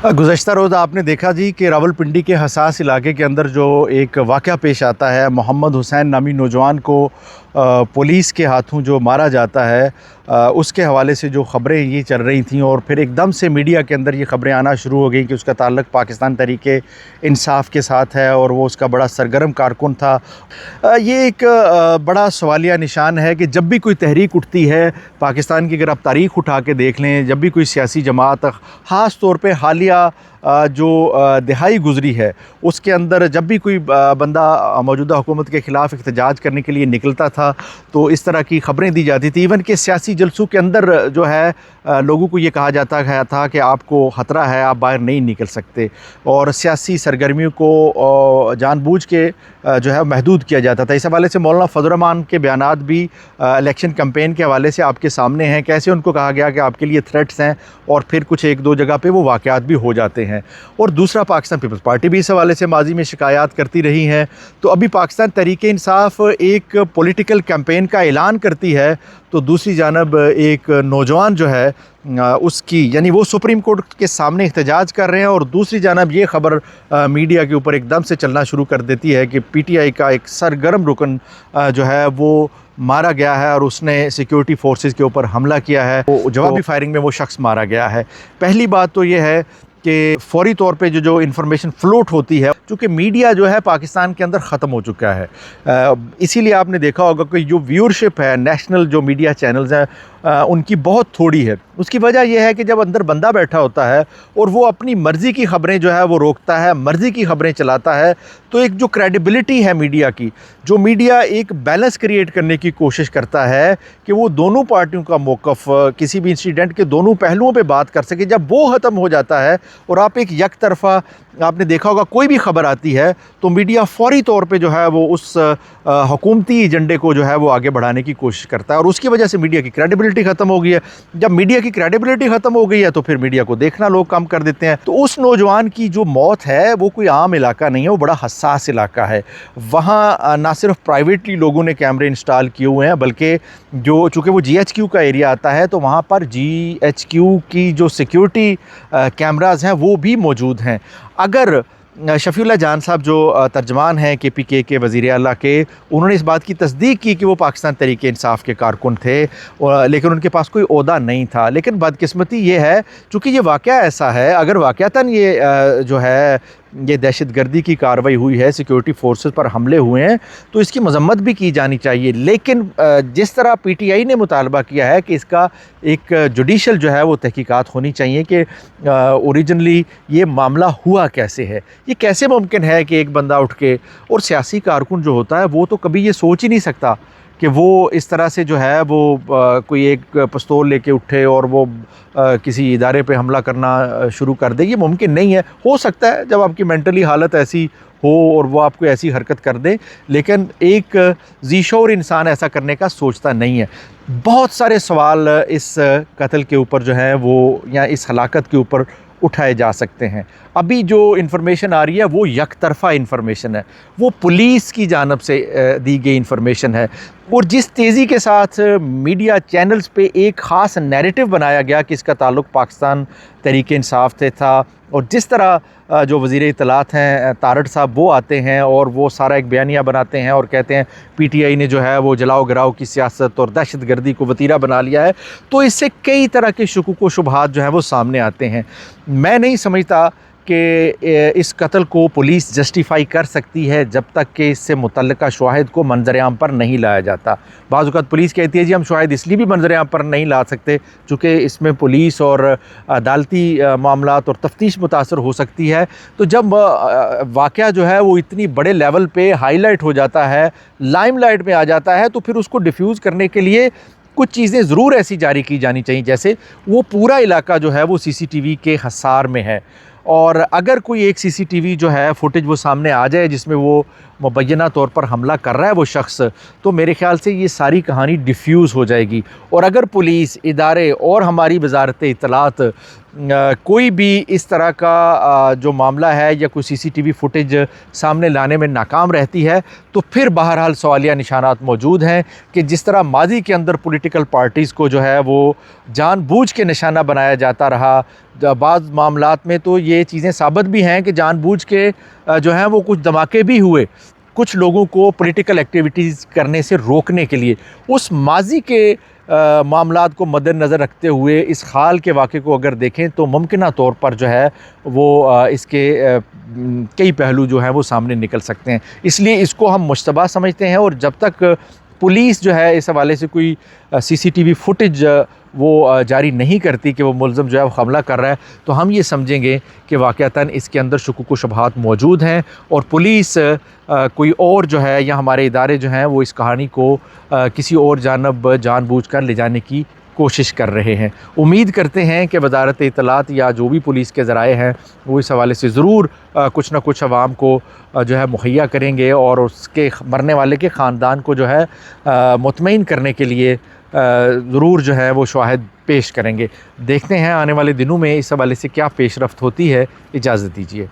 गुज़श्ता रोज़ आपने देखा जी कि रावलपिंडी के हसास इलाके के अंदर जो एक वाक़या पेश आता है, मोहम्मद हुसैन नामी नौजवान को पुलिस के हाथों जो मारा जाता है, उसके हवाले से जो ख़बरें ये चल रही थीं और फिर एकदम से मीडिया के अंदर ये ख़बरें आना शुरू हो गई कि उसका ताल्लुक़ पाकिस्तान तहरीक इंसाफ़ के साथ है और वो उसका बड़ा सरगर्म कारकुन था। ये एक बड़ा सवालिया निशान है कि जब भी कोई तहरीक उठती है पाकिस्तान की, अगर आप तारीख़ उठा के देख लें, जब भी कोई सियासी जमात ख़ास तौर पे हालिया जो दिहाई गुज़री है उसके अंदर जब भी कोई बंदा मौजूदा हुकूमत के ख़िलाफ़ एहतजाज करने के लिए निकलता था तो इस तरह की ख़बरें दी जाती थी। इवन कि सियासी जलसों के अंदर जो है लोगों को ये कहा जाता था कि आपको ख़तरा है, आप बाहर नहीं निकल सकते, और सियासी सरगर्मियों को जानबूझ के जो है महदूद किया जाता था। इस हवाले से मौलाना फजल रहमान के बयानात भी इलेक्शन कैंपेन के हवाले से आपके सामने हैं, कैसे उनको कहा गया कि आपके लिए थ्रेट्स हैं और फिर कुछ एक दो जगह पे वो वाक़यात भी हो जाते हैं। और दूसरा, पाकिस्तान पीपल्स पार्टी भी इस हवाले से माजी में शिकायत करती रही है। तो अभी पाकिस्तान तहरीक इंसाफ़ एक पॉलिटिकल कैंपेन का ऐलान करती है तो दूसरी जानब एक नौजवान जो है उसकी, यानी वो सुप्रीम कोर्ट के सामने एहतजाज कर रहे हैं, और दूसरी जानब ये ख़बर मीडिया के ऊपर एकदम से चलना शुरू कर देती है कि पीटीआई का एक सरगर्म रुकन जो है वो मारा गया है और उसने सिक्योरिटी फोर्सेस के ऊपर हमला किया है। वो जवाबी फायरिंग में वो शख्स मारा गया है। पहली बात तो ये है कि फ़ौरी तौर पे जो इन्फॉर्मेशन फ्लोट होती है, चूँकि मीडिया जो है पाकिस्तान के अंदर ख़त्म हो चुका है, इसीलिए आपने देखा होगा कि जो व्यूअरशिप है नेशनल जो मीडिया चैनल्स हैं उनकी बहुत थोड़ी है। उसकी वजह यह है कि जब अंदर बंदा बैठा होता है और वो अपनी मर्ज़ी की ख़बरें जो है वो रोकता है, मर्ज़ी की ख़बरें चलाता है, तो एक जो क्रेडिबिलिटी है मीडिया की, जो मीडिया एक बैलेंस क्रिएट करने की कोशिश करता है कि वो दोनों पार्टियों का मौक़िफ़, किसी भी इंसिडेंट के दोनों पहलुओं पे बात कर सके, जब वो ख़त्म हो जाता है और आप एक यकतरफ़ा, आपने देखा होगा कोई भी ख़बर आती है तो मीडिया फ़ौरी तौर पे जो है वो उस हुकूमती एजेंडे को जो है वो आगे बढ़ाने की कोशिश करता है, और उसकी वजह से मीडिया की क्रेडिबिलिटी ख़त्म हो गई है। जब मीडिया की क्रेडिबिलिटी ख़त्म हो गई है तो फिर मीडिया को देखना लोग कम कर देते हैं। तो उस नौजवान की जो मौत है वो कोई आम इलाका नहीं है, वो बड़ा हसास इलाका है। वहाँ ना सिर्फ प्राइवेटली लोगों ने कैमरे इंस्टॉल किए हुए हैं, बल्कि जो चूँकि वो GHQ का एरिया आता है तो वहाँ पर GHQ की जो सिक्योरिटी कैमराज़ हैं वो भी मौजूद हैं। अगर शफ़ीउल्लाह जान साहब जो तर्जमान हैं KPK के वज़ीर आला के, उन्होंने इस बात की तस्दीक की कि वो पाकिस्तान तहरीक इंसाफ़ के कारकुन थे, लेकिन उनके पास कोई ओहदा नहीं था। लेकिन बदकिस्मती ये है, चूँकि ये वाक़या ऐसा है, अगर वाक़यातन ये जो है ये दहशतगर्दी की कार्रवाई हुई है, सिक्योरिटी फोर्सेस पर हमले हुए हैं, तो इसकी मज़म्मत भी की जानी चाहिए। लेकिन जिस तरह PTI ने मुतालबा किया है कि इसका एक जुडिशल जो है वो तहकीकात होनी चाहिए कि ओरिजिनली ये मामला हुआ कैसे है, ये कैसे मुमकिन है कि एक बंदा उठ के, और सियासी कारकुन जो होता है वो तो कभी ये सोच ही नहीं सकता कि वो इस तरह से जो है वो कोई एक पिस्तौल लेके उठे और वो किसी इदारे पे हमला करना शुरू कर दे। ये मुमकिन नहीं है। हो सकता है जब आपकी मेंटली हालत ऐसी हो और वो आपको ऐसी हरकत कर दे, लेकिन एक ज़ीशोर इंसान ऐसा करने का सोचता नहीं है। बहुत सारे सवाल इस कत्ल के ऊपर जो है वो, या इस हलाकत के ऊपर उठाए जा सकते हैं। अभी जो इन्फॉर्मेशन आ रही है वो यकतरफ़ा इन्फॉर्मेशन है, वो पुलिस की जानब से दी गई इन्फॉर्मेशन है, और जिस तेज़ी के साथ मीडिया चैनल्स पे एक ख़ास नैरेटिव बनाया गया कि इसका ताल्लुक़ पाकिस्तान तहरीक इंसाफ़ से था, और जिस तरह जो वज़ीर इत्तलात हैं तारड़ साहब वो आते हैं और वो सारा एक बयानिया बनाते हैं और कहते हैं PTI ने जो है वो जलाओ गिराओ की सियासत और दहशतगर्दी को वतीरा बना लिया है, तो इससे कई तरह के शुकूक व शुबहात जो हैं वो सामने आते हैं। मैं नहीं समझता कि इस कत्ल को पुलिस जस्टिफ़ाई कर सकती है जब तक कि इससे मुतल्लिका शुआहिद को मंजर-ए-आम पर नहीं लाया जाता। बाज़ औक़ात पुलिस कहती है जी हम शुआहिद इसलिए भी मंजर-ए-आम पर नहीं ला सकते चूँकि इसमें पुलिस और अदालती मामलात और तफ्तीश मुतासर हो सकती है। तो जब वाक़या जो है वो इतनी बड़े लेवल पे हाईलाइट हो जाता है, लाइमलाइट में आ जाता है, तो फिर उसको डिफ्यूज़ करने के लिए कुछ चीज़ें ज़रूर ऐसी जारी की जानी चाहिए, जैसे वो पूरा इलाका जो है वो CCTV के हसार में है, और अगर कोई एक CCTV जो है फुटेज वो सामने आ जाए जिसमें वो मुबैना तौर पर हमला कर रहा है वो शख्स, तो मेरे ख़्याल से ये सारी कहानी डिफ्यूज़ हो जाएगी। और अगर पुलिस इदारे और हमारी वज़ारत इत्तलात कोई भी इस तरह का जो मामला है या कोई सीसीटीवी फुटेज सामने लाने में नाकाम रहती है, तो फिर बहरहाल सवालिया निशानात मौजूद हैं कि जिस तरह माजी के अंदर पॉलिटिकल पार्टीज़ को जो है वो जानबूझ के निशाना बनाया जाता रहा। बाज़ मामलात में तो ये चीज़ें साबित भी हैं कि जानबूझ के जो हैं वो कुछ धमाके भी हुए कुछ लोगों को पॉलिटिकल एक्टिविटीज़ करने से रोकने के लिए। उस माजी के मामलात को मद्देनज़र रखते हुए इस हाल के वाक़े को अगर देखें तो मुमकिना तौर पर जो है वो इसके कई पहलू जो हैं वो सामने निकल सकते हैं। इसलिए इसको हम मुश्तबा समझते हैं, और जब तक पुलिस जो है इस हवाले से कोई सीसीटीवी फुटेज वो जारी नहीं करती कि वो मुल्ज़म जो है वो हमला कर रहा है, तो हम ये समझेंगे कि वाक़अतन इसके अंदर शुकूक व शुबहात मौजूद हैं और पुलिस कोई और जो है या हमारे इदारे जो हैं वो इस कहानी को किसी और जानब जानबूझकर ले जाने की कोशिश कर रहे हैं। उम्मीद करते हैं कि वज़ारत इत्तलात या जो भी पुलिस के ज़राए हैं वो इस हवाले से ज़रूर कुछ ना कुछ आवाम को जो है मुहैया करेंगे और उसके मरने वाले के ख़ानदान को जो है मुतमईन करने के लिए ज़रूर जो है वो शवाहिद पेश करेंगे। देखते हैं आने वाले दिनों में इस हवाले से क्या पेशरफ्त होती है। इजाज़त दीजिए।